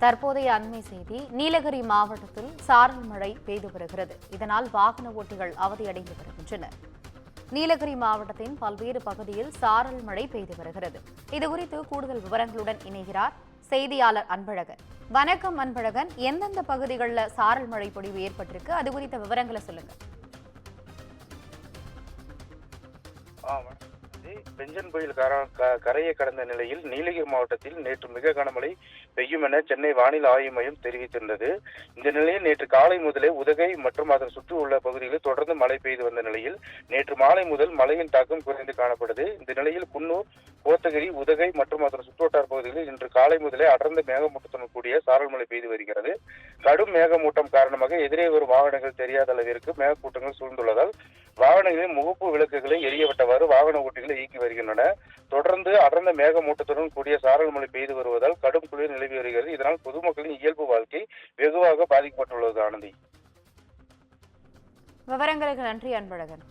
தற்போதைய அண்மை செய்தி. நீலகிரி மாவட்டத்தில் சாரல் மழை பெய்து வருகிறது. இதனால் வாகன ஓட்டிகள் அவதியடைந்து வருகின்றனர். நீலகிரி மாவட்டத்தின் பல்வேறு பகுதியில் சாரல் மழை பெய்து வருகிறது. இதுகுறித்து கூடுதல் விவரங்களுடன் இணைகிறார் செய்தியாளர் அன்பழகன். வணக்கம் அன்பழகன், எந்தெந்த பகுதிகளில் சாரல் மழை பொழிவு ஏற்பட்டிருக்கு, அது குறித்த விவரங்களை சொல்லுங்க. பெஞ்சன் புயல் கரையை கடந்த நிலையில் நீலகிரி மாவட்டத்தில் நேற்று மிக கனமழை பெய்யும் என சென்னை வானிலை ஆய்வு மையம் தெரிவித்துள்ளது. இந்த நிலையில் நேற்று காலை முதலே உதகை மற்றும் அதன் சுற்றி உள்ள பகுதிகளில் தொடர்ந்து மழை பெய்து வந்த நிலையில் நேற்று மாலை முதல் மழையின் தாக்கம் குறைந்து காணப்படுது. இந்த நிலையில் குன்னூர், கோத்தகிரி, உதகை மற்றும் அதன் சுற்றுவட்டார பகுதிகளில் இன்று காலை முதலே அடர்ந்த மேகமூட்டத்துடன் கூடிய சாரல் மழை பெய்து வருகிறது. கடும் மேகமூட்டம் காரணமாக எதிரே வரும் வாகனங்கள் தெரியாத அளவிற்கு மேகக்கூட்டங்கள் சூழ்ந்துள்ளதால் வாகனங்களின் முகப்பு விளக்குகளை எரியவிட்டவாறு வாகன ஓட்டிகளை இயக்கி வருகின்றன. தொடர்ந்து அடர்ந்த மேகமூட்டத்துடன் கூடிய சாரல் மழை பெய்து வருவதால் கடும் குளிர் நிலவி வருகிறது. இதனால் பொதுமக்களின் இயல்பு வாழ்க்கை வெகுவாக பாதிக்கப்பட்டுள்ளது. ஆனந்தி, விவரங்களுக்கு நன்றி அன்பழகன்.